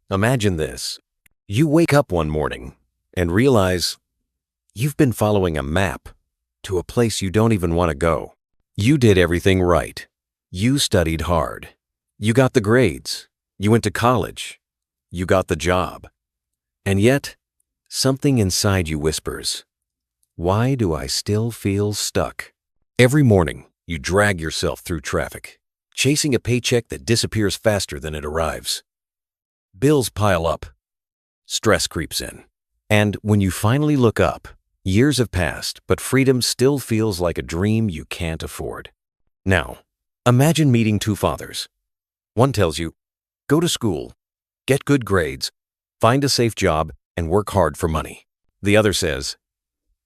Imagine this. You wake up one morning and realize you've been following a map to a place you don't even want to go. You did everything right. You studied hard. You got the grades. You went to college. You got the job. And yet, something inside you whispers, why do I still feel stuck? Every morning, you drag yourself through traffic, chasing a paycheck that disappears faster than it arrives. Bills pile up. Stress creeps in. And when you finally look up, years have passed, but freedom still feels like a dream you can't afford. Now, imagine meeting two fathers. One tells you, go to school, get good grades, find a safe job, and work hard for money. The other says,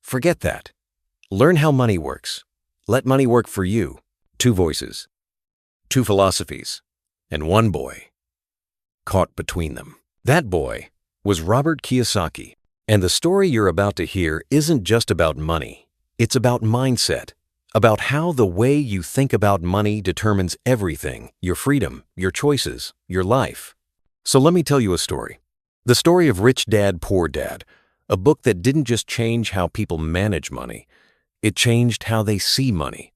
forget that. Learn how money works. Let money work for you. Two voices, two philosophies, and one boy caught between them. That boy was Robert Kiyosaki. And the story you're about to hear isn't just about money. It's about mindset, about how the way you think about money determines everything, your freedom, your choices, your life. So let me tell you a story. The story of Rich Dad, Poor Dad, a book that didn't just change how people manage money, it changed how they see money.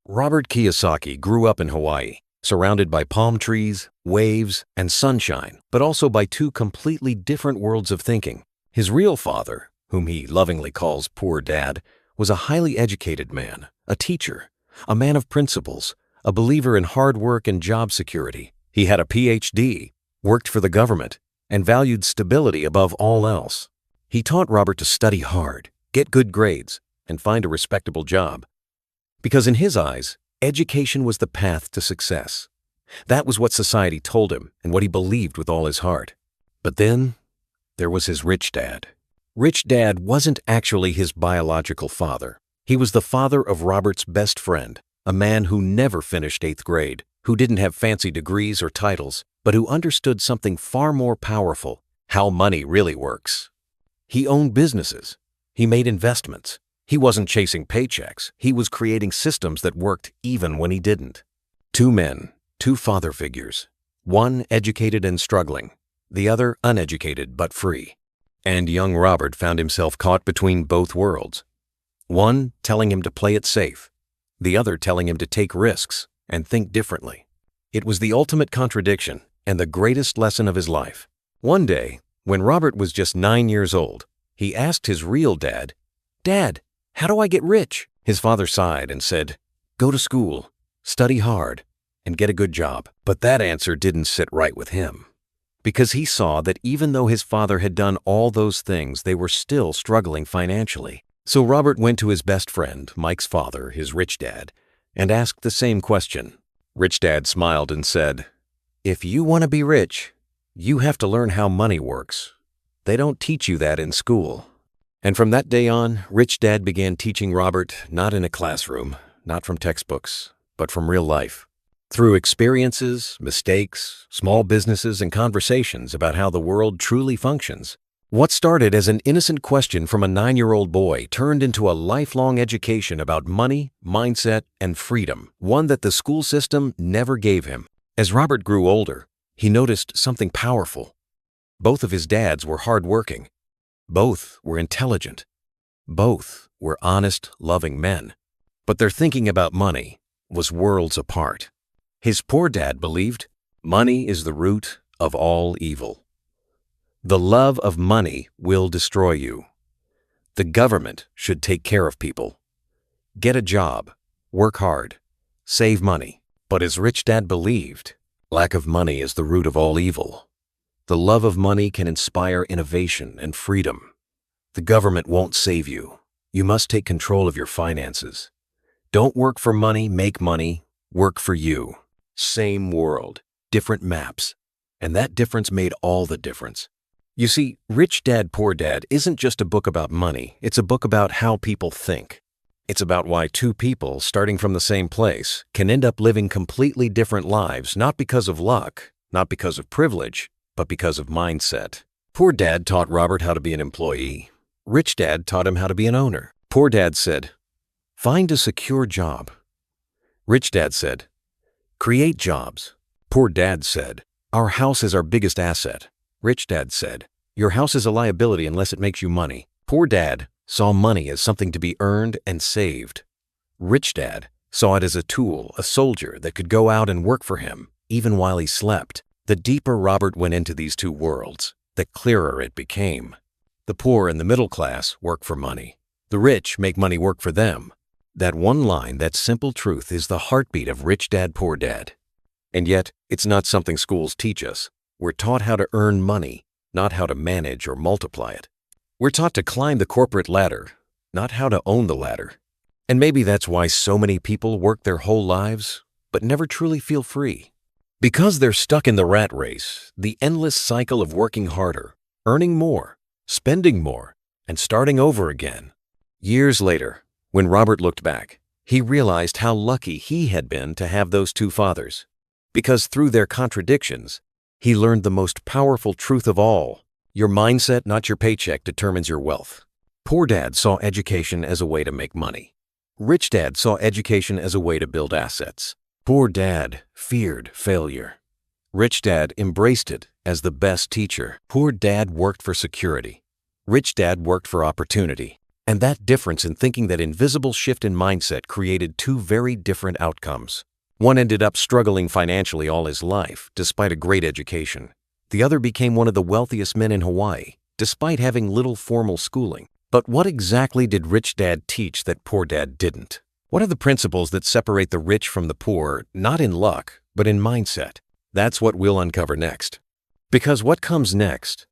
Robert Kiyosaki grew up in Hawaii, surrounded by palm trees, waves, and sunshine, but also by two completely different worlds of thinking. His real father, whom he lovingly calls Poor Dad, was a highly educated man, a teacher, a man of principles, a believer in hard work and job security. He had a PhD, worked for the government, and valued stability above all else. He taught Robert to study hard, get good grades, and find a respectable job. Because in his eyes, education was the path to success. That was what society told him and what he believed with all his heart. But then, there was his rich dad. Rich Dad wasn't actually his biological father. He was the father of Robert's best friend, a man who never finished 8th grade, who didn't have fancy degrees or titles, but who understood something far more powerful, how money really works. He owned businesses. He made investments. He wasn't chasing paychecks. He was creating systems that worked even when he didn't. Two men, two father figures, one educated and struggling, the other uneducated but free. And young Robert found himself caught between both worlds. One telling him to play it safe, the other telling him to take risks and think differently. It was the ultimate contradiction and the greatest lesson of his life. One day, when Robert was just 9 years old, he asked his real dad, "Dad, how do I get rich?" His father sighed and said, "Go to school, study hard, and get a good job." But that answer didn't sit right with him, because he saw that even though his father had done all those things, they were still struggling financially. So Robert went to his best friend, Mike's father, his rich dad, and asked the same question. Rich Dad smiled and said, "If you want to be rich, you have to learn how money works. They don't teach you that in school." And from that day on, Rich Dad began teaching Robert not in a classroom, not from textbooks, but from real life. Through experiences, mistakes, small businesses, and conversations about how the world truly functions. What started as an innocent question from a 9-year-old boy turned into a lifelong education about money, mindset, and freedom, one that the school system never gave him. As Robert grew older, he noticed something powerful. Both of his dads were hardworking. Both were intelligent. Both were honest, loving men. But their thinking about money was worlds apart. His poor dad believed money is the root of all evil. The love of money will destroy you. The government should take care of people. Get a job, work hard, save money. But his rich dad believed lack of money is the root of all evil. The love of money can inspire innovation and freedom. The government won't save you. You must take control of your finances. Don't work for money, make money, work for you. Same world, different maps. And that difference made all the difference. You see, Rich Dad, Poor Dad isn't just a book about money. It's a book about how people think. It's about why two people, starting from the same place, can end up living completely different lives, not because of luck, not because of privilege, but because of mindset. Poor Dad taught Robert how to be an employee. Rich Dad taught him how to be an owner. Poor Dad said, "Find a secure job." Rich Dad said, "Create jobs." Poor Dad said, "Our house is our biggest asset. Rich Dad said, "Your house is a liability unless it makes you money." Poor Dad saw money as something to be earned and saved. Rich Dad saw it as a tool, a soldier that could go out and work for him, even while he slept. The deeper Robert went into these two worlds, the clearer it became. The poor and the middle class work for money. The rich make money work for them. That one line, that simple truth, is the heartbeat of Rich Dad, Poor Dad. And yet, it's not something schools teach us. We're taught how to earn money, not how to manage or multiply it. We're taught to climb the corporate ladder, not how to own the ladder. And maybe that's why so many people work their whole lives, but never truly feel free. Because they're stuck in the rat race, the endless cycle of working harder, earning more, spending more, and starting over again. Years later, when Robert looked back, he realized how lucky he had been to have those two fathers. Because through their contradictions, he learned the most powerful truth of all: your mindset, not your paycheck, determines your wealth. Poor Dad saw education as a way to make money. Rich Dad saw education as a way to build assets. Poor Dad feared failure. Rich Dad embraced it as the best teacher. Poor Dad worked for security. Rich Dad worked for opportunity. And that difference in thinking, that invisible shift in mindset, created two very different outcomes. One ended up struggling financially all his life, despite a great education. The other became one of the wealthiest men in Hawaii, despite having little formal schooling. But what exactly did Rich Dad teach that Poor Dad didn't? What are the principles that separate the rich from the poor, not in luck, but in mindset? That's what we'll uncover next. Because what comes next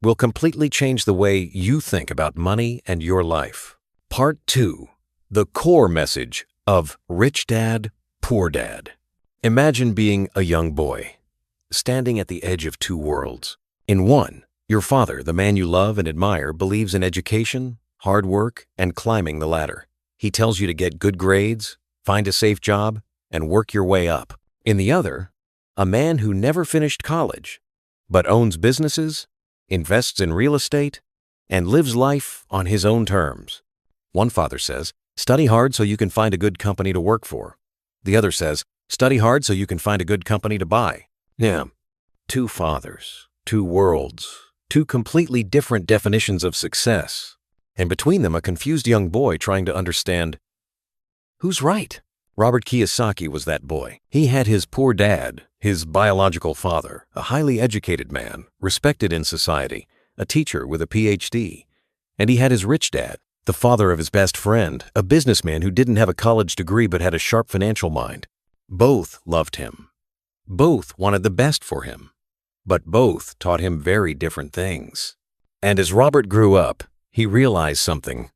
will completely change the way you think about money and your life. Part 2. The core message of Rich Dad, Poor Dad. Imagine being a young boy, standing at the edge of two worlds. In one, your father, the man you love and admire, believes in education, hard work, and climbing the ladder. He tells you to get good grades, find a safe job, and work your way up. In the other, a man who never finished college, but owns businesses, invests in real estate, and lives life on his own terms. One father says, "Study hard so you can find a good company to work for." The other says, "Study hard so you can find a good company to buy." Yeah, two fathers, two worlds, two completely different definitions of success. And between them, a confused young boy trying to understand who's right. Robert Kiyosaki was that boy. He had his poor dad, his biological father, a highly educated man, respected in society, a teacher with a PhD. And he had his rich dad, the father of his best friend, a businessman who didn't have a college degree but had a sharp financial mind. Both loved him. Both wanted the best for him. But both taught him very different things. And as Robert grew up, he realized something.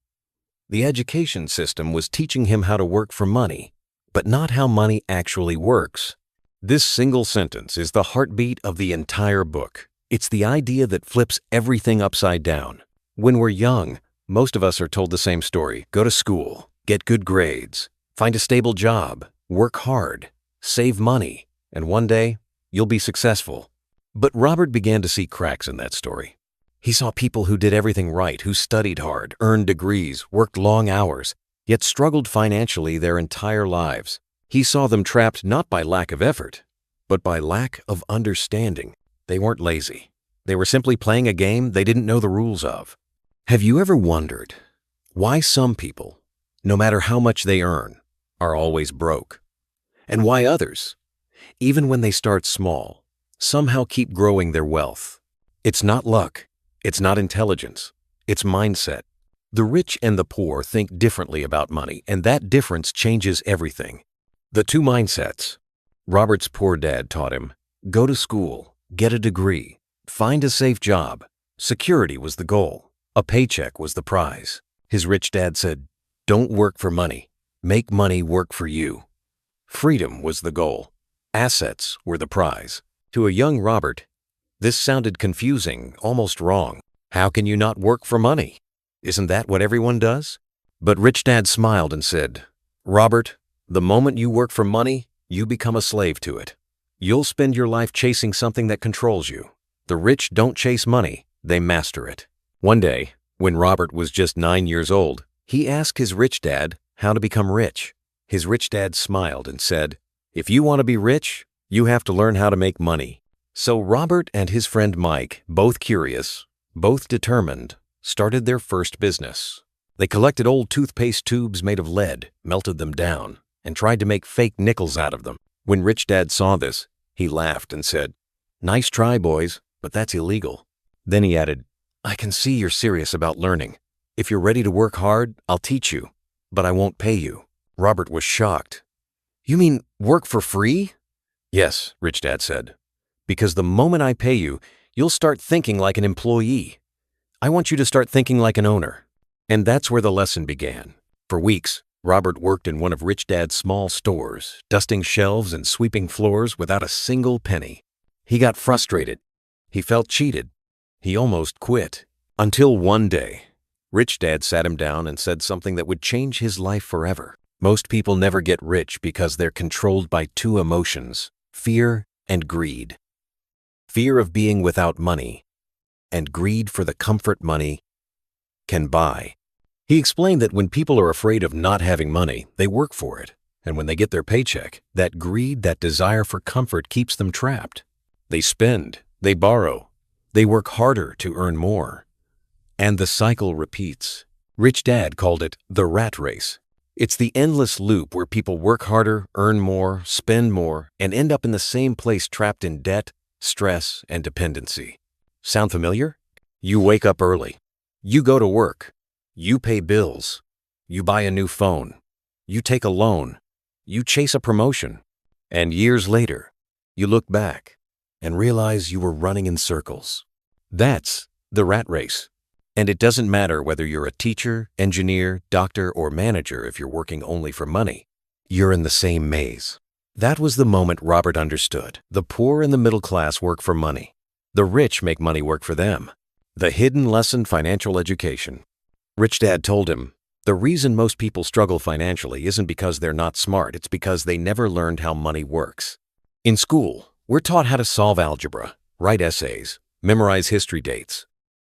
The education system was teaching him how to work for money, but not how money actually works. This single sentence is the heartbeat of the entire book. It's the idea that flips everything upside down. When we're young, most of us are told the same story. Go to school, get good grades, find a stable job, work hard, save money, and one day you'll be successful. But Robert began to see cracks in that story. He saw people who did everything right, who studied hard, earned degrees, worked long hours, yet struggled financially their entire lives. He saw them trapped not by lack of effort, but by lack of understanding. They weren't lazy. They were simply playing a game they didn't know the rules of. Have you ever wondered why some people, no matter how much they earn, are always broke? And why others, even when they start small, somehow keep growing their wealth? It's not luck. It's not intelligence. It's mindset. The rich and the poor think differently about money, and that difference changes everything. The two mindsets. Robert's poor dad taught him, go to school, get a degree, find a safe job. Security was the goal. A paycheck was the prize. His rich dad said, don't work for money. Make money work for you. Freedom was the goal. Assets were the prize. To a young Robert, this sounded confusing, almost wrong. How can you not work for money? Isn't that what everyone does? But Rich Dad smiled and said, Robert, the moment you work for money, you become a slave to it. You'll spend your life chasing something that controls you. The rich don't chase money, they master it. One day, when Robert was just 9 years old, he asked his rich dad how to become rich. His rich dad smiled and said, if you want to be rich, you have to learn how to make money. So Robert and his friend Mike, both curious, both determined, started their first business. They collected old toothpaste tubes made of lead, melted them down, and tried to make fake nickels out of them. When Rich Dad saw this, he laughed and said, "Nice try, boys, but that's illegal." Then he added, "I can see you're serious about learning. If you're ready to work hard, I'll teach you, but I won't pay you." Robert was shocked. "You mean work for free?" "Yes," Rich Dad said, "because the moment I pay you, you'll start thinking like an employee. I want you to start thinking like an owner." And that's where the lesson began. For weeks, Robert worked in one of Rich Dad's small stores, dusting shelves and sweeping floors without a single penny. He got frustrated. He felt cheated. He almost quit. Until one day, Rich Dad sat him down and said something that would change his life forever. Most people never get rich because they're controlled by two emotions, fear and greed. Fear of being without money, and greed for the comfort money can buy. He explained that when people are afraid of not having money, they work for it. And when they get their paycheck, that greed, that desire for comfort keeps them trapped. They spend, they borrow, they work harder to earn more. And the cycle repeats. Rich Dad called it the rat race. It's the endless loop where people work harder, earn more, spend more, and end up in the same place trapped in debt, stress, and dependency. Sound familiar? You wake up early. You go to work. You pay bills. You buy a new phone. You take a loan. You chase a promotion. And years later, you look back and realize you were running in circles. That's the rat race. And it doesn't matter whether you're a teacher, engineer, doctor, or manager if you're working only for money. You're in the same maze. That was the moment Robert understood. The poor and the middle class work for money. The rich make money work for them. The hidden lesson: financial education. Rich Dad told him, the reason most people struggle financially isn't because they're not smart, it's because they never learned how money works. In school, we're taught how to solve algebra, write essays, memorize history dates.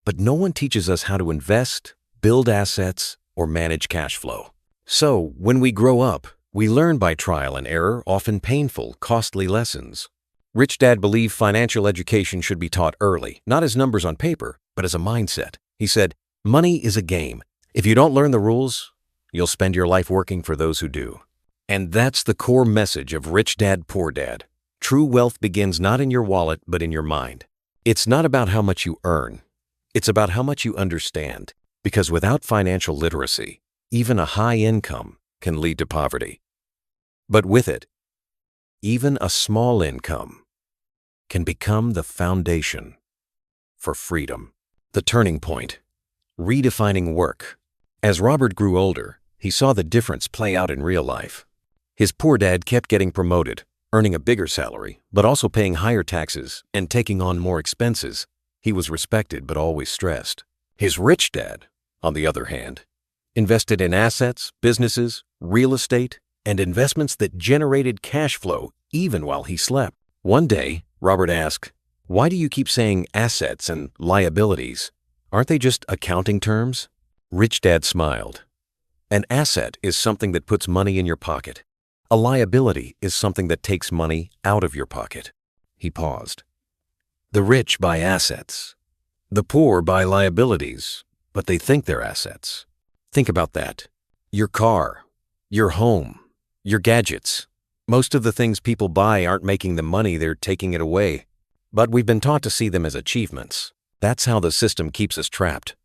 But no one teaches us how to invest, build assets, or manage cash flow. So, when we grow up, we learn by trial and error, often painful, costly lessons. Rich Dad believed financial education should be taught early, not as numbers on paper, but as a mindset. He said, "Money is a game. If you don't learn the rules, you'll spend your life working for those who do." And that's the core message of Rich Dad, Poor Dad. True wealth begins not in your wallet, but in your mind. It's not about how much you earn. It's about how much you understand. Because without financial literacy, even a high income can lead to poverty. But with it, even a small income can become the foundation for freedom. The turning point. Redefining work. As Robert grew older, he saw the difference play out in real life. His poor dad kept getting promoted, earning a bigger salary, but also paying higher taxes and taking on more expenses. He was respected but always stressed. His rich dad, on the other hand, invested in assets, businesses, real estate, and investments that generated cash flow even while he slept. One day, Robert asked, "Why do you keep saying assets and liabilities? Aren't they just accounting terms?" Rich Dad smiled. An asset is something that puts money in your pocket. A liability is something that takes money out of your pocket. He paused. The rich buy assets. The poor buy liabilities, but they think they're assets. Think about that. Your car, your home, your gadgets. Most of the things people buy aren't making the money, they're taking it away. But we've been taught to see them as achievements. That's how the system keeps us trapped.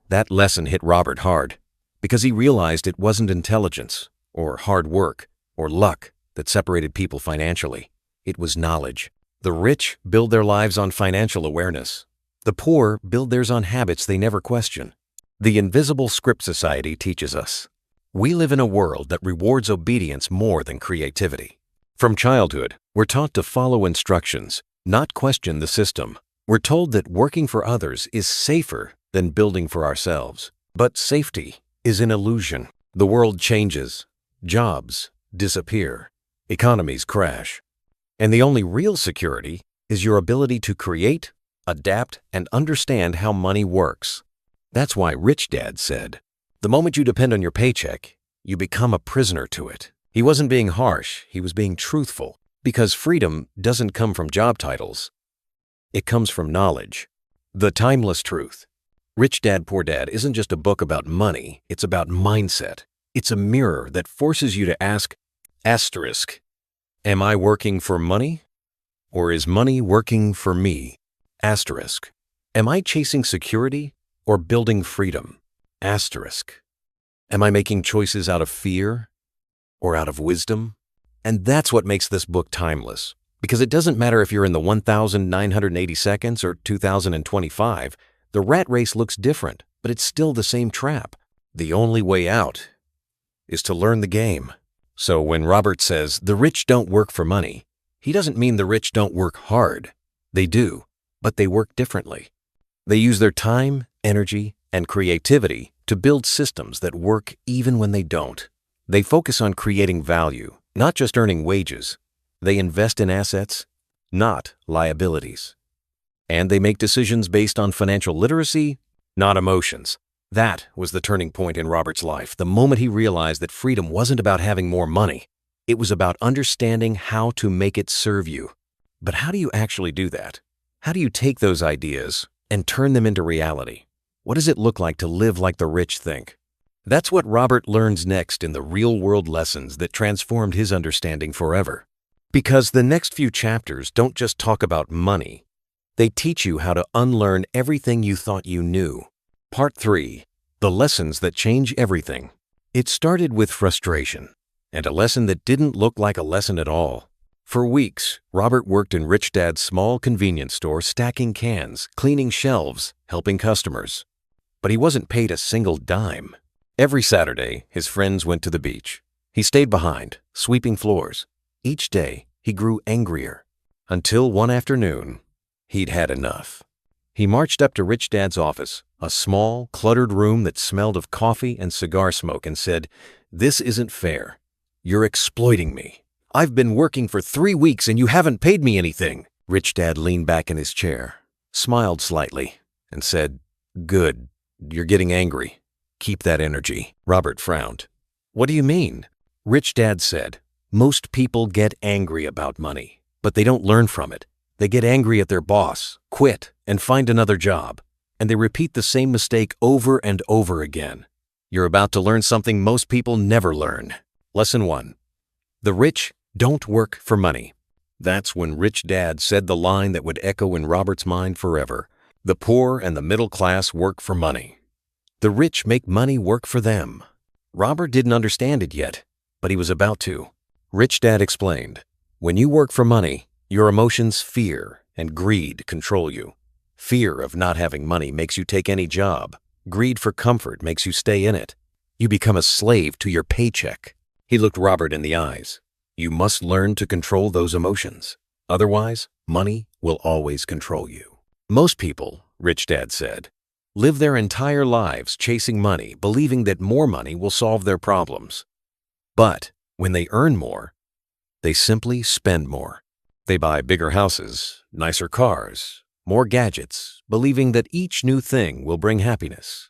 That lesson hit Robert hard, because he realized it wasn't intelligence, or hard work, or luck that separated people financially. It was knowledge. The rich build their lives on financial awareness. The poor build theirs on habits they never question. The invisible script society teaches us. We live in a world that rewards obedience more than creativity. From childhood, we're taught to follow instructions, not question the system. We're told that working for others is safer than building for ourselves. But safety is an illusion. The world changes. Jobs disappear. Economies crash. And the only real security is your ability to create, adapt, and understand how money works. That's why Rich Dad said, the moment you depend on your paycheck, you become a prisoner to it. He wasn't being harsh, he was being truthful. Because freedom doesn't come from job titles. It comes from knowledge. The timeless truth. Rich Dad, Poor Dad isn't just a book about money, it's about mindset. It's a mirror that forces you to ask, asterisk, am I working for money? Or is money working for me? Asterisk. Am I chasing security or building freedom? Asterisk. Am I making choices out of fear or out of wisdom? And that's what makes this book timeless. Because it doesn't matter if you're in the 1,980 seconds or 2025, the rat race looks different, but it's still the same trap. The only way out is to learn the game. So when Robert says, the rich don't work for money, he doesn't mean the rich don't work hard. They do, but they work differently. They use their time, energy, and creativity to build systems that work even when they don't. They focus on creating value, not just earning wages. They invest in assets, not liabilities. And they make decisions based on financial literacy, not emotions. That was the turning point in Robert's life, the moment he realized that freedom wasn't about having more money. It was about understanding how to make it serve you. But how do you actually do that? How do you take those ideas and turn them into reality? What does it look like to live like the rich think? That's what Robert learns next in the real-world lessons that transformed his understanding forever. Because the next few chapters don't just talk about money. They teach you how to unlearn everything you thought you knew. Part 3. The Lessons That Change Everything. It started with frustration, and a lesson that didn't look like a lesson at all. For weeks, Robert worked in Rich Dad's small convenience store stacking cans, cleaning shelves, helping customers. But he wasn't paid a single dime. Every Saturday, his friends went to the beach. He stayed behind, sweeping floors. Each day, he grew angrier. Until one afternoon, he'd had enough. He marched up to Rich Dad's office, a small, cluttered room that smelled of coffee and cigar smoke, and said, "This isn't fair. You're exploiting me. I've been working for 3 weeks and you haven't paid me anything." Rich Dad leaned back in his chair, smiled slightly, and said, "Good. You're getting angry. Keep that energy." Robert frowned. "What do you mean?" Rich Dad said, "Most people get angry about money, but they don't learn from it. They get angry at their boss, quit, and find another job. And they repeat the same mistake over and over again. You're about to learn something most people never learn. Lesson 1. The rich don't work for money. That's when Rich Dad said the line that would echo in Robert's mind forever. The poor and the middle class work for money. The rich make money work for them. Robert didn't understand it yet, but he was about to. Rich Dad explained, when you work for money, your emotions, fear and greed control you. Fear of not having money makes you take any job. Greed for comfort makes you stay in it. You become a slave to your paycheck. He looked Robert in the eyes. You must learn to control those emotions. Otherwise, money will always control you. Most people, Rich Dad said, live their entire lives chasing money, believing that more money will solve their problems. But when they earn more, they simply spend more. They buy bigger houses, nicer cars, more gadgets, believing that each new thing will bring happiness.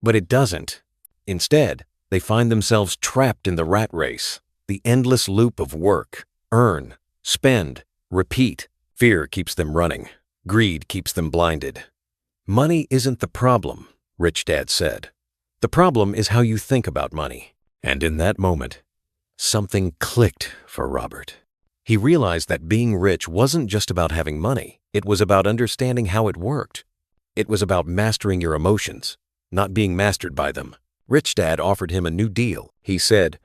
But it doesn't. Instead, they find themselves trapped in the rat race, the endless loop of work, earn, spend, repeat. Fear keeps them running. Greed keeps them blinded. Money isn't the problem, Rich Dad said. The problem is how you think about money. And in that moment, something clicked for Robert. He realized that being rich wasn't just about having money. It was about understanding how it worked. It was about mastering your emotions, not being mastered by them. Rich Dad offered him a new deal. He said,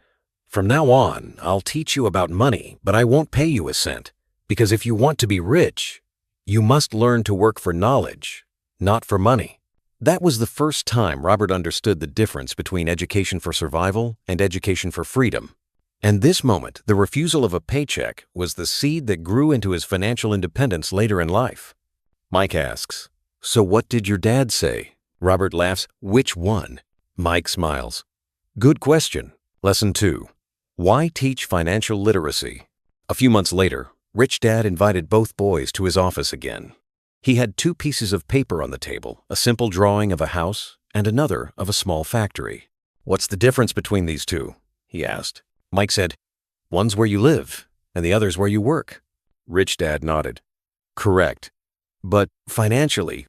"From now on, I'll teach you about money, but I won't pay you a cent. Because if you want to be rich, you must learn to work for knowledge, not for money." That was the first time Robert understood the difference between education for survival and education for freedom. And this moment, the refusal of a paycheck, was the seed that grew into his financial independence later in life. Mike asks, "So what did your dad say?" Robert laughs, "Which one?" Mike smiles. "Good question." Lesson 2. Why teach financial literacy? A few months later, Rich Dad invited both boys to his office again. He had 2 pieces of paper on the table, a simple drawing of a house and another of a small factory. "What's the difference between these 2?" he asked. Mike said, "One's where you live, and the other's where you work." Rich Dad nodded. "Correct. But financially,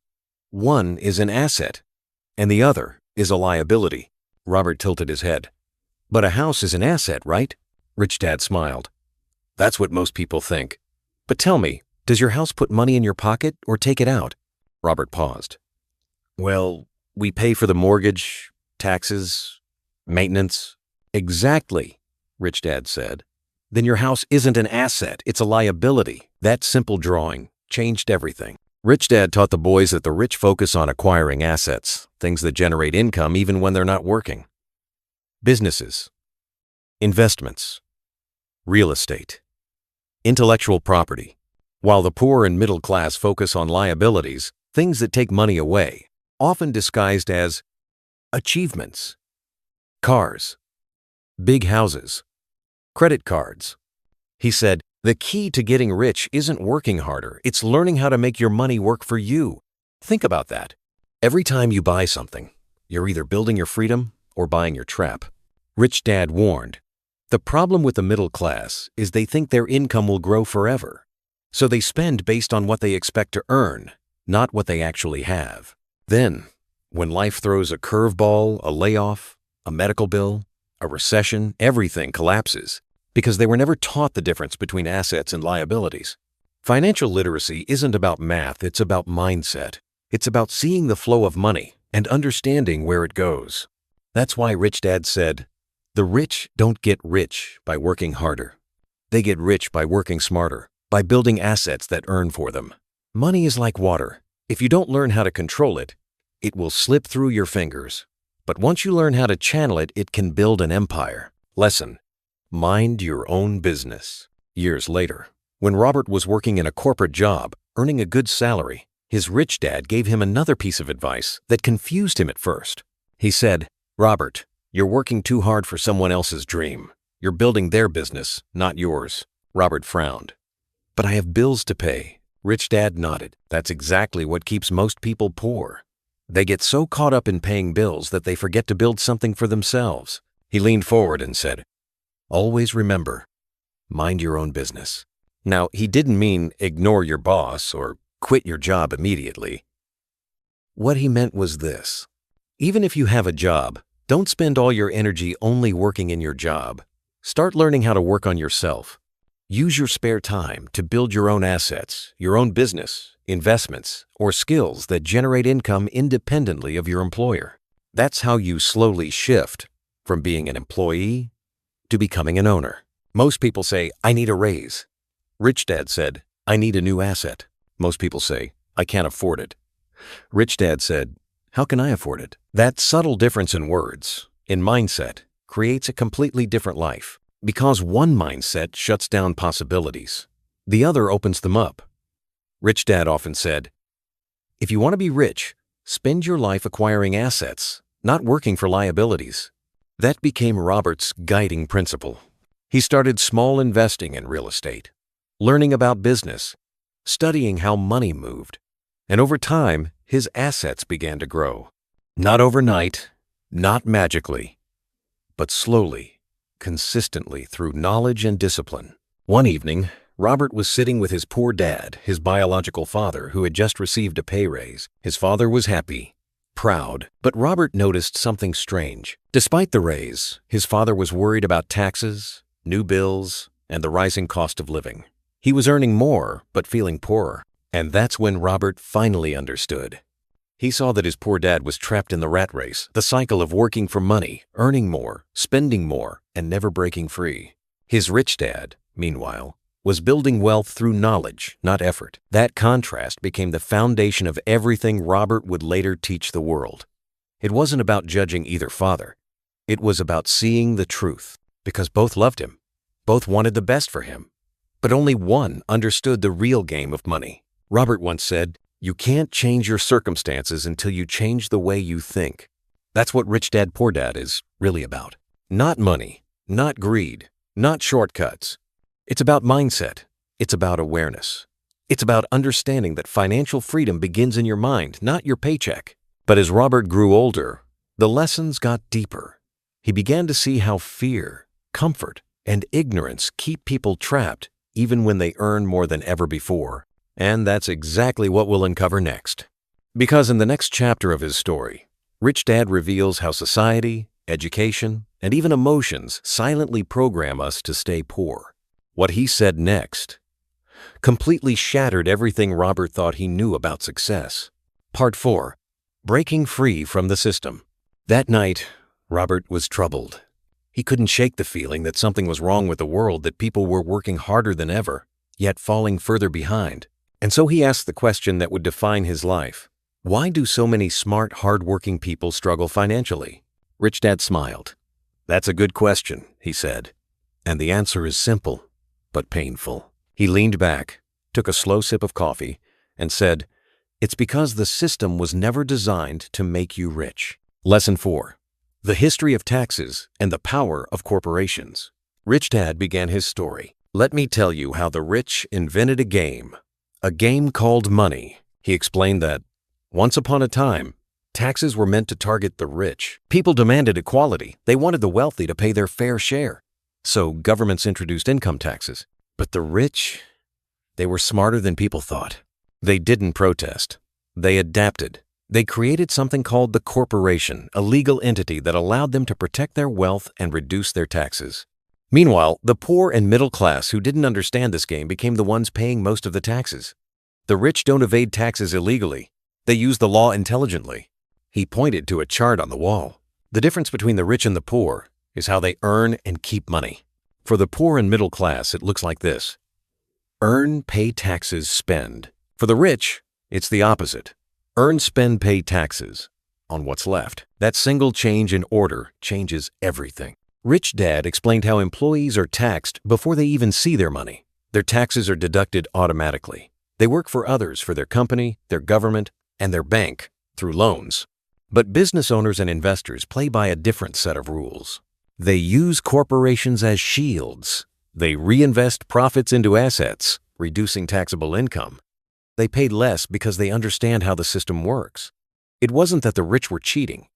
one is an asset and the other is a liability. Robert tilted his head. But a house is an asset, right? Rich Dad smiled. That's what most people think. But tell me, does your house put money in your pocket or take it out? Robert paused. Well, we pay for the mortgage, taxes, maintenance. Exactly, Rich Dad said. Then your house isn't an asset, it's a liability. That simple drawing changed everything. Rich Dad taught the boys that the rich focus on acquiring assets, things that generate income even when they're not working. Businesses, investments, real estate, intellectual property. While the poor and middle class focus on liabilities, things that take money away, often disguised as achievements, cars, big houses, credit cards. He said, the key to getting rich isn't working harder, it's learning how to make your money work for you. Think about that. Every time you buy something, you're either building your freedom or buying your trap. Rich Dad warned, the problem with the middle class is they think their income will grow forever. So they spend based on what they expect to earn, not what they actually have. Then, when life throws a curveball, a layoff, a medical bill, a recession, everything collapses because they were never taught the difference between assets and liabilities. Financial literacy isn't about math, it's about mindset. It's about seeing the flow of money and understanding where it goes. That's why Rich Dad said, the rich don't get rich by working harder. They get rich by working smarter, by building assets that earn for them. Money is like water. If you don't learn how to control it, it will slip through your fingers. But once you learn how to channel it, it can build an empire. Lesson: mind your own business. Years later, when Robert was working in a corporate job, earning a good salary, his rich dad gave him another piece of advice that confused him at first. He said, Robert, you're working too hard for someone else's dream. You're building their business, not yours. Robert frowned. But I have bills to pay. Rich Dad nodded. That's exactly what keeps most people poor. They get so caught up in paying bills that they forget to build something for themselves. He leaned forward and said, always remember, mind your own business. Now, he didn't mean ignore your boss or quit your job immediately. What he meant was this. Even if you have a job, don't spend all your energy only working in your job. Start learning how to work on yourself. Use your spare time to build your own assets, your own business, investments, or skills that generate income independently of your employer. That's how you slowly shift from being an employee to becoming an owner. Most people say, I need a raise. Rich Dad said, I need a new asset. Most people say, I can't afford it. Rich Dad said, how can I afford it? That subtle difference in words, in mindset, creates a completely different life. Because one mindset shuts down possibilities, the other opens them up. Rich Dad often said, if you want to be rich, spend your life acquiring assets, not working for liabilities. That became Robert's guiding principle. He started small investing in real estate, learning about business, studying how money moved, and over time, his assets began to grow. Not overnight, not magically, but slowly, consistently through knowledge and discipline. One evening, Robert was sitting with his poor dad, his biological father, who had just received a pay raise. His father was happy, proud, but Robert noticed something strange. Despite the raise, his father was worried about taxes, new bills, and the rising cost of living. He was earning more, but feeling poorer. And that's when Robert finally understood. He saw that his poor dad was trapped in the rat race, the cycle of working for money, earning more, spending more, and never breaking free. His rich dad, meanwhile, was building wealth through knowledge, not effort. That contrast became the foundation of everything Robert would later teach the world. It wasn't about judging either father. It was about seeing the truth, because both loved him, both wanted the best for him, but only one understood the real game of money. Robert once said, you can't change your circumstances until you change the way you think. That's what Rich Dad Poor Dad is really about. Not money, not greed, not shortcuts. It's about mindset. It's about awareness. It's about understanding that financial freedom begins in your mind, not your paycheck. But as Robert grew older, the lessons got deeper. He began to see how fear, comfort, and ignorance keep people trapped even when they earn more than ever before. And that's exactly what we'll uncover next. Because in the next chapter of his story, Rich Dad reveals how society, education, and even emotions silently program us to stay poor. What he said next completely shattered everything Robert thought he knew about success. Part 4. Breaking Free from the System. That night, Robert was troubled. He couldn't shake the feeling that something was wrong with the world, that people were working harder than ever, yet falling further behind. And so he asked the question that would define his life. Why do so many smart, hard-working people struggle financially? Rich Dad smiled. That's a good question, he said. And the answer is simple, but painful. He leaned back, took a slow sip of coffee, and said, it's because the system was never designed to make you rich. Lesson 4. The History of Taxes and the Power of Corporations. Rich Dad began his story. Let me tell you how the rich invented a game called money. He explained that, once upon a time, taxes were meant to target the rich. People demanded equality. They wanted the wealthy to pay their fair share. So governments introduced income taxes. But the rich, they were smarter than people thought. They didn't protest. They adapted. They created something called the corporation, a legal entity that allowed them to protect their wealth and reduce their taxes. Meanwhile, the poor and middle class who didn't understand this game became the ones paying most of the taxes. The rich don't evade taxes illegally. They use the law intelligently. He pointed to a chart on the wall. The difference between the rich and the poor is how they earn and keep money. For the poor and middle class, it looks like this. Earn, pay taxes, spend. For the rich, it's the opposite. Earn, spend, pay taxes on what's left. That single change in order changes everything. Rich Dad explained how employees are taxed before they even see their money. Their taxes are deducted automatically. They work for others, for their company, their government, and their bank through loans. But business owners and investors play by a different set of rules. They use corporations as shields. They reinvest profits into assets, reducing taxable income. They paid less because they understand how the system works. It wasn't that the rich were cheating.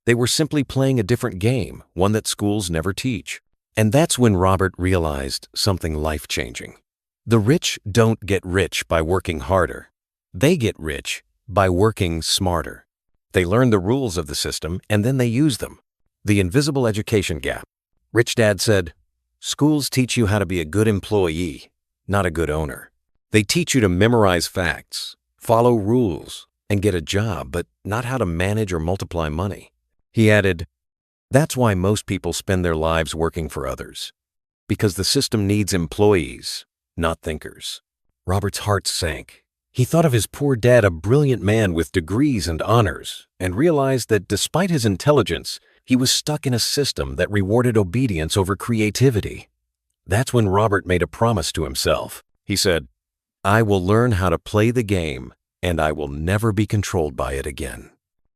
They were simply playing a different game, one that schools never teach. And that's when Robert realized something life-changing. The rich don't get rich by working harder. They get rich by working smarter. They learn the rules of the system and then they use them. The invisible education gap. Rich Dad said, schools teach you how to be a good employee, not a good owner. They teach you to memorize facts, follow rules, and get a job, but not how to manage or multiply money. He added, that's why most people spend their lives working for others, because the system needs employees, not thinkers. Robert's heart sank. He thought of his poor dad, a brilliant man with degrees and honors, and realized that despite his intelligence, he was stuck in a system that rewarded obedience over creativity. That's when Robert made a promise to himself. He said, I will learn how to play the game, and I will never be controlled by it again.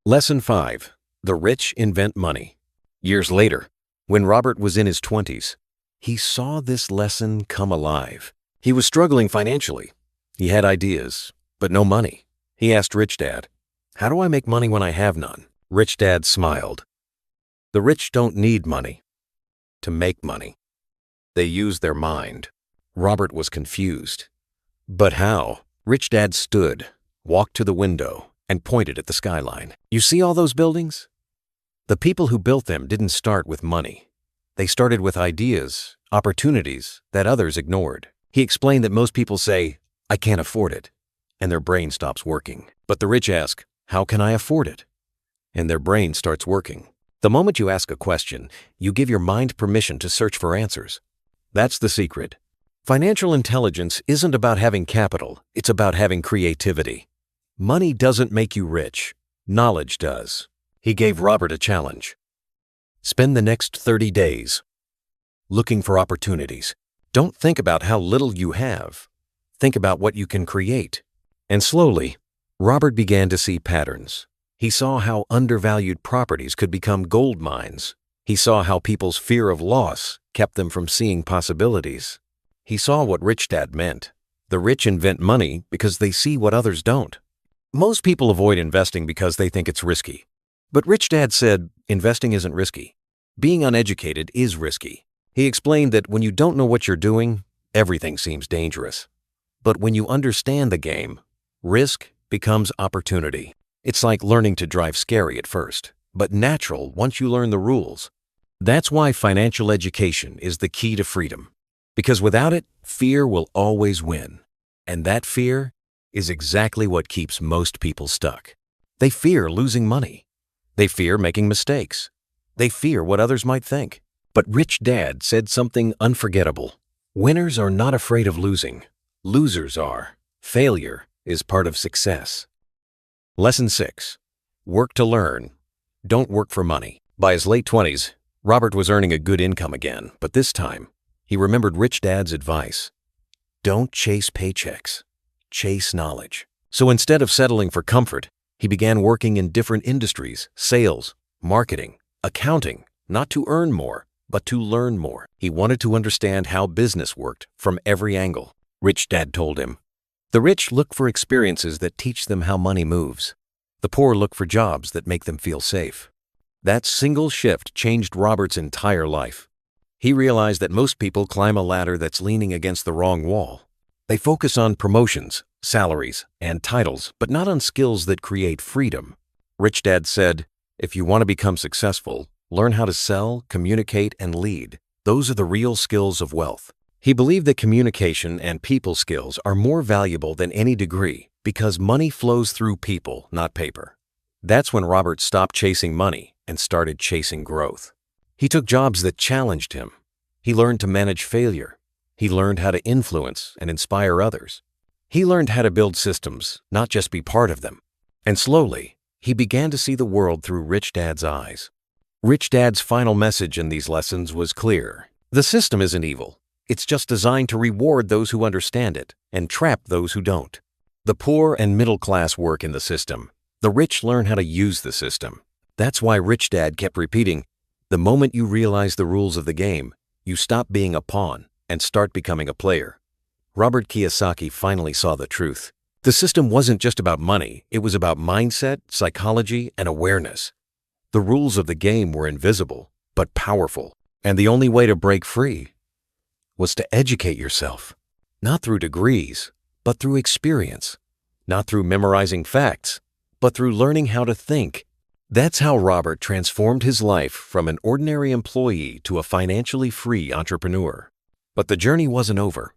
Lesson 5. The rich invent money. Years later, when Robert was in his 20s, he saw this lesson come alive. He was struggling financially. He had ideas, but no money. He asked Rich Dad, how do I make money when I have none? Rich Dad smiled. The rich don't need money to make money. They use their mind. Robert was confused. But how? Rich Dad stood, walked to the window, and pointed at the skyline. You see all those buildings? The people who built them didn't start with money. They started with ideas, opportunities that others ignored. He explained that most people say, I can't afford it, and their brain stops working. But the rich ask, how can I afford it? And their brain starts working. The moment you ask a question, you give your mind permission to search for answers. That's the secret. Financial intelligence isn't about having capital, it's about having creativity. Money doesn't make you rich. Knowledge does. He gave Robert a challenge. Spend the next 30 days looking for opportunities. Don't think about how little you have. Think about what you can create. And slowly, Robert began to see patterns. He saw how undervalued properties could become gold mines. He saw how people's fear of loss kept them from seeing possibilities. He saw what Rich Dad meant. The rich invent money because they see what others don't. Most people avoid investing because they think it's risky. But Rich Dad said, investing isn't risky. Being uneducated is risky. He explained that when you don't know what you're doing, everything seems dangerous. But when you understand the game, risk becomes opportunity. It's like learning to drive scary at first, but natural once you learn the rules. That's why financial education is the key to freedom. Because without it, fear will always win. And that fear is exactly what keeps most people stuck. They fear losing money. They fear making mistakes. They fear what others might think. But Rich Dad said something unforgettable. Winners are not afraid of losing. Losers are. Failure is part of success. Lesson 6. Work to learn. Don't work for money. By his late 20s, Robert was earning a good income again, but this time, he remembered Rich Dad's advice. Don't chase paychecks. Chase knowledge. So instead of settling for comfort, he began working in different industries, sales, marketing, accounting, not to earn more, but to learn more. He wanted to understand how business worked from every angle. Rich Dad told him, the rich look for experiences that teach them how money moves. The poor look for jobs that make them feel safe. That single shift changed Robert's entire life. He realized that most people climb a ladder that's leaning against the wrong wall. They focus on promotions, salaries, and titles, but not on skills that create freedom. Rich Dad said, if you want to become successful, learn how to sell, communicate, and lead. Those are the real skills of wealth. He believed that communication and people skills are more valuable than any degree because money flows through people, not paper. That's when Robert stopped chasing money and started chasing growth. He took jobs that challenged him. He learned to manage failure. He learned how to influence and inspire others. He learned how to build systems, not just be part of them. And slowly, he began to see the world through Rich Dad's eyes. Rich Dad's final message in these lessons was clear. The system isn't evil. It's just designed to reward those who understand it and trap those who don't. The poor and middle class work in the system. The rich learn how to use the system. That's why Rich Dad kept repeating, the moment you realize the rules of the game, you stop being a pawn and start becoming a player. Robert Kiyosaki finally saw the truth. The system wasn't just about money. It was about mindset, psychology, and awareness. The rules of the game were invisible, but powerful. And the only way to break free was to educate yourself, not through degrees, but through experience, not through memorizing facts, but through learning how to think. That's how Robert transformed his life from an ordinary employee to a financially free entrepreneur. But the journey wasn't over,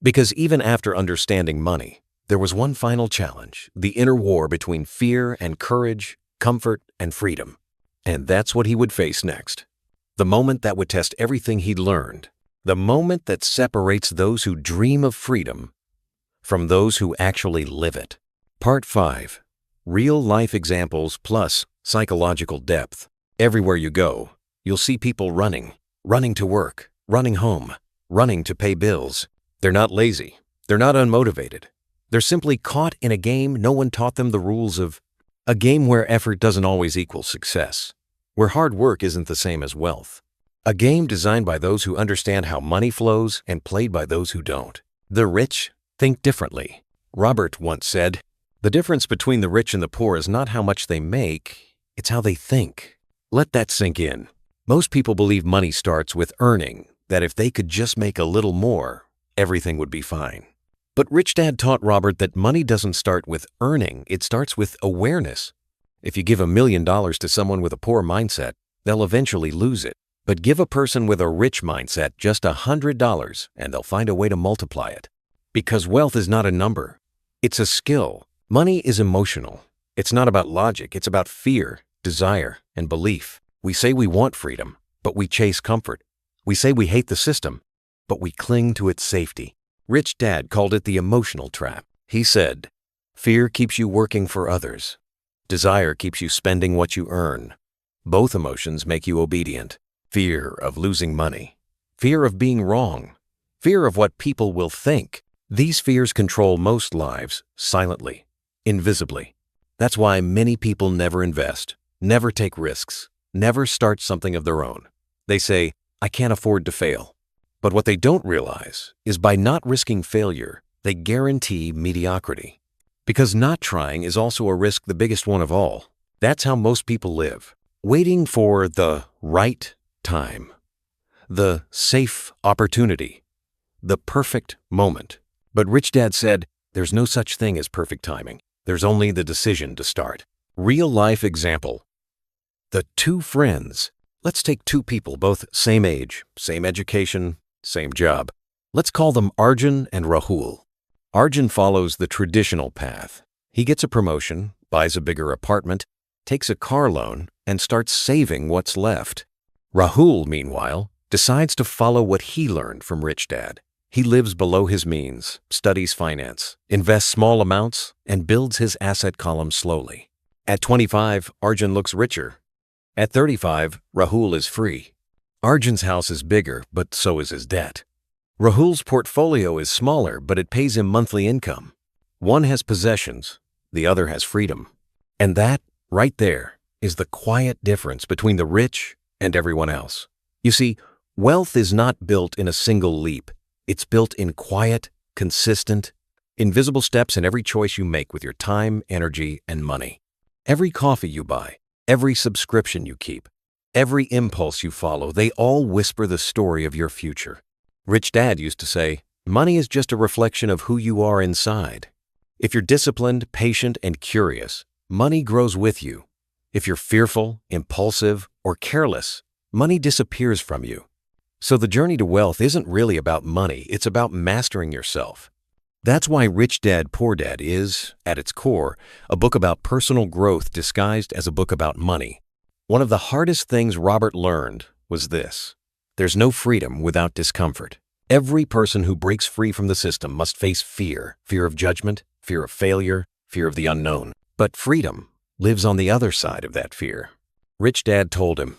because even after understanding money, there was one final challenge, the inner war between fear and courage, comfort and freedom. And that's what he would face next. The moment that would test everything he'd learned. The moment that separates those who dream of freedom from those who actually live it. Part 5. Real-life examples plus psychological depth. Everywhere you go, you'll see people running to work, running home, running to pay bills. They're not lazy. They're not unmotivated. They're simply caught in a game no one taught them the rules of. A game where effort doesn't always equal success. Where hard work isn't the same as wealth. A game designed by those who understand how money flows and played by those who don't. The rich think differently. Robert once said, the difference between the rich and the poor is not how much they make, it's how they think. Let that sink in. Most people believe money starts with earning, that if they could just make a little more, everything would be fine. But Rich Dad taught Robert that money doesn't start with earning, it starts with awareness. If you give $1 million to someone with a poor mindset, they'll eventually lose it. But give a person with a rich mindset just $100 and they'll find a way to multiply it. Because wealth is not a number, it's a skill. Money is emotional. It's not about logic, it's about fear, desire, and belief. We say we want freedom, but we chase comfort. We say we hate the system, but we cling to its safety. Rich Dad called it the emotional trap. He said, fear keeps you working for others. Desire keeps you spending what you earn. Both emotions make you obedient. Fear of losing money. Fear of being wrong. Fear of what people will think. These fears control most lives silently, invisibly. That's why many people never invest, never take risks, never start something of their own. They say, I can't afford to fail. But what they don't realize is by not risking failure, they guarantee mediocrity. Because not trying is also a risk, the biggest one of all. That's how most people live, waiting for the right time, the safe opportunity, the perfect moment. But Rich Dad said, there's no such thing as perfect timing. There's only the decision to start. Real life example. The two friends. Let's take two people, both same age, same education, same job. Let's call them Arjun and Rahul. Arjun follows the traditional path. He gets a promotion, buys a bigger apartment, takes a car loan, and starts saving what's left. Rahul, meanwhile, decides to follow what he learned from Rich Dad. He lives below his means, studies finance, invests small amounts, and builds his asset column slowly. At 25, Arjun looks richer. At 35, Rahul is free. Arjun's house is bigger, but so is his debt. Rahul's portfolio is smaller, but it pays him monthly income. One has possessions, the other has freedom. And that, right there, is the quiet difference between the rich and everyone else. You see, wealth is not built in a single leap. It's built in quiet, consistent, invisible steps in every choice you make with your time, energy, and money. Every coffee you buy, every subscription you keep, every impulse you follow, they all whisper the story of your future. Rich Dad used to say, money is just a reflection of who you are inside. If you're disciplined, patient, and curious, money grows with you. If you're fearful, impulsive, or careless, money disappears from you. So the journey to wealth isn't really about money, it's about mastering yourself. That's why Rich Dad, Poor Dad is, at its core, a book about personal growth disguised as a book about money. One of the hardest things Robert learned was this: there's no freedom without discomfort. Every person who breaks free from the system must face fear, fear of judgment, fear of failure, fear of the unknown. But freedom lives on the other side of that fear. Rich Dad told him,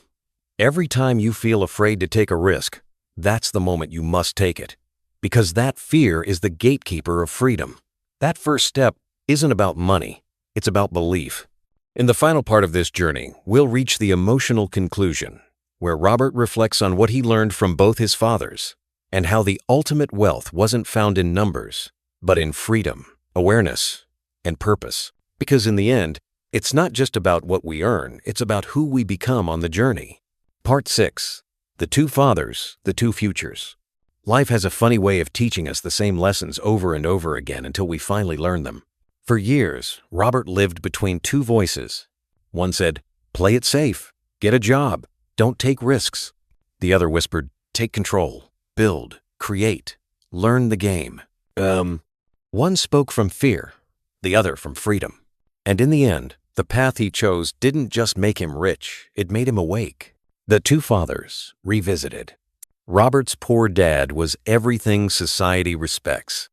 every time you feel afraid to take a risk, that's the moment you must take it. Because that fear is the gatekeeper of freedom. That first step isn't about money, it's about belief. In the final part of this journey, we'll reach the emotional conclusion, where Robert reflects on what he learned from both his fathers, and how the ultimate wealth wasn't found in numbers, but in freedom, awareness, and purpose. Because in the end, it's not just about what we earn, it's about who we become on the journey. Part 6. The Two Fathers, the Two Futures. Life has a funny way of teaching us the same lessons over and over again until we finally learn them. For years, Robert lived between two voices. One said, play it safe, get a job, don't take risks. The other whispered, take control, build, create, learn the game. One spoke from fear, the other from freedom. And in the end, the path he chose didn't just make him rich, it made him awake. The Two Fathers, revisited. Robert's poor dad was everything society respects.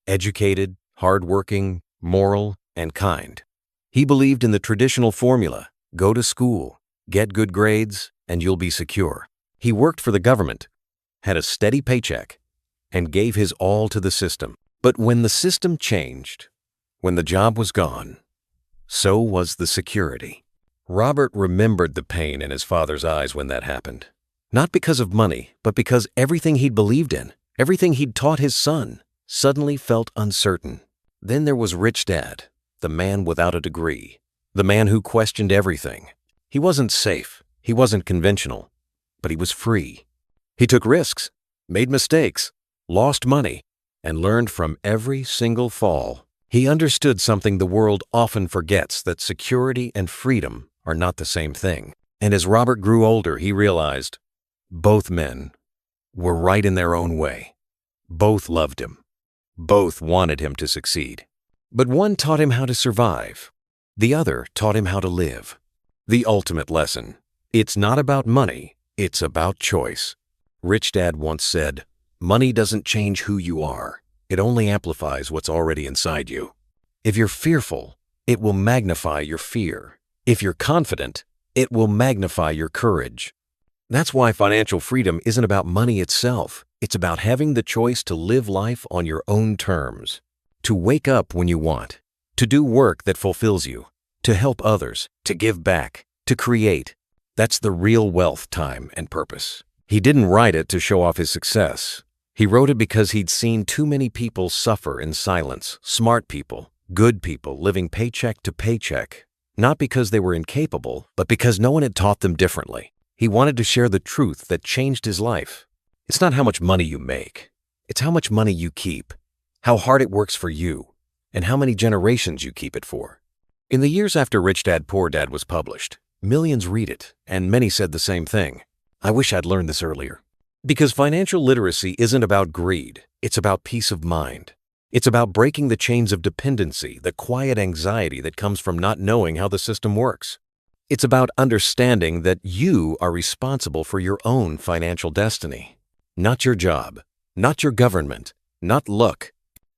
Educated, hardworking, moral, and kind. He believed in the traditional formula, go to school, get good grades, and you'll be secure. He worked for the government, had a steady paycheck, and gave his all to the system. But when the system changed, when the job was gone, so was the security. Robert remembered the pain in his father's eyes when that happened. Not because of money, but because everything he'd believed in, everything he'd taught his son, suddenly felt uncertain. Then there was Rich Dad, the man without a degree, the man who questioned everything. He wasn't safe, he wasn't conventional, but he was free. He took risks, made mistakes, lost money, and learned from every single fall. He understood something the world often forgets, that security and freedom are not the same thing. And as Robert grew older, he realized both men were right in their own way. Both loved him. Both wanted him to succeed. But one taught him how to survive. The other taught him how to live. The ultimate lesson: it's not about money, it's about choice. Rich Dad once said, money doesn't change who you are. It only amplifies what's already inside you. If you're fearful, it will magnify your fear. If you're confident, it will magnify your courage. That's why financial freedom isn't about money itself. It's about having the choice to live life on your own terms, to wake up when you want, to do work that fulfills you, to help others, to give back, to create. That's the real wealth, time, and purpose. He didn't write it to show off his success. He wrote it because he'd seen too many people suffer in silence, smart people, good people living paycheck to paycheck, not because they were incapable, but because no one had taught them differently. He wanted to share the truth that changed his life. It's not how much money you make. It's how much money you keep. how hard it works for you, and how many generations you keep it for. In the years after Rich Dad Poor Dad was published, millions read it, and many said the same thing. I wish I'd learned this earlier. Because financial literacy isn't about greed, it's about peace of mind. It's about breaking the chains of dependency, the quiet anxiety that comes from not knowing how the system works. It's about understanding that you are responsible for your own financial destiny. Not your job, not your government, not luck.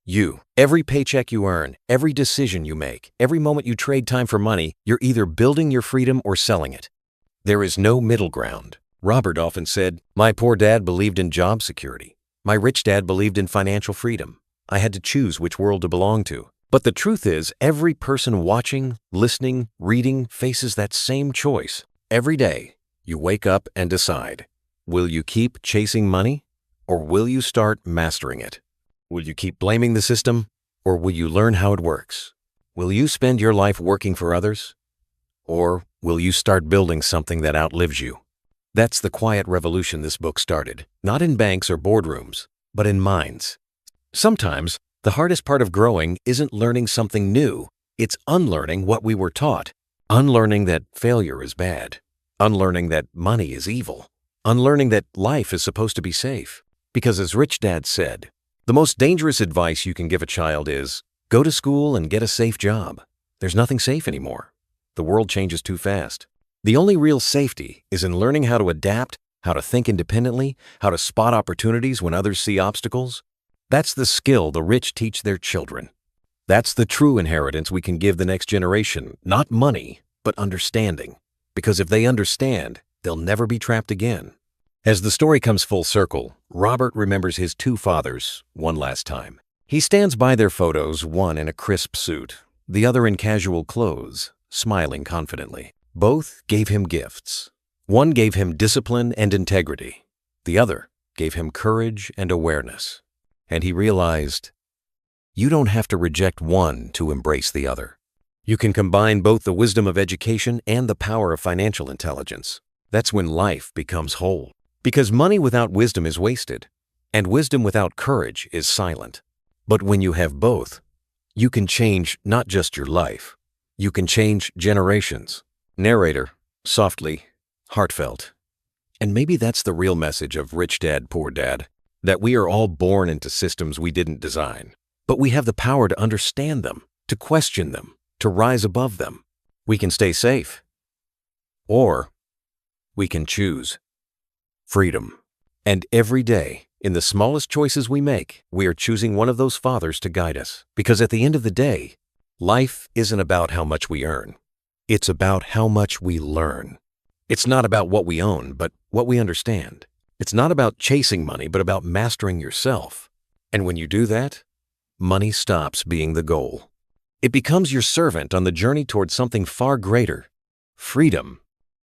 You. Every paycheck you earn, every decision you make, every moment you trade time for money, you're either building your freedom or selling it. There is no middle ground. Robert often said, "My poor dad believed in job security. My rich dad believed in financial freedom. I had to choose which world to belong to." But the truth is, every person watching, listening, reading faces that same choice. Every day, you wake up and decide, will you keep chasing money, or will you start mastering it? Will you keep blaming the system, or will you learn how it works? Will you spend your life working for others, or will you start building something that outlives you? That's the quiet revolution this book started, not in banks or boardrooms, but in minds. Sometimes, the hardest part of growing isn't learning something new, it's unlearning what we were taught. Unlearning that failure is bad. Unlearning that money is evil. Unlearning that life is supposed to be safe. Because as Rich Dad said, the most dangerous advice you can give a child is, go to school and get a safe job. There's nothing safe anymore. The world changes too fast. The only real safety is in learning how to adapt, how to think independently, how to spot opportunities when others see obstacles. That's the skill the rich teach their children. That's the true inheritance we can give the next generation, not money, but understanding. Because if they understand, they'll never be trapped again. As the story comes full circle, Robert remembers his two fathers one last time. He stands by their photos, one in a crisp suit, the other in casual clothes, smiling confidently. Both gave him gifts. One gave him discipline and integrity. The other gave him courage and awareness. And he realized, you don't have to reject one to embrace the other. You can combine both the wisdom of education and the power of financial intelligence. That's when life becomes whole. Because money without wisdom is wasted, and wisdom without courage is silent. But when you have both, you can change not just your life, you can change generations. Narrator, softly, heartfelt. And maybe that's the real message of Rich Dad, Poor Dad, that we are all born into systems we didn't design, but we have the power to understand them, to question them, to rise above them. We can stay safe, or we can choose freedom. And every day, in the smallest choices we make, we are choosing one of those fathers to guide us. Because at the end of the day, life isn't about how much we earn. It's about how much we learn. It's not about what we own, but what we understand. It's not about chasing money, but about mastering yourself. And when you do that, money stops being the goal. It becomes your servant on the journey towards something far greater, freedom.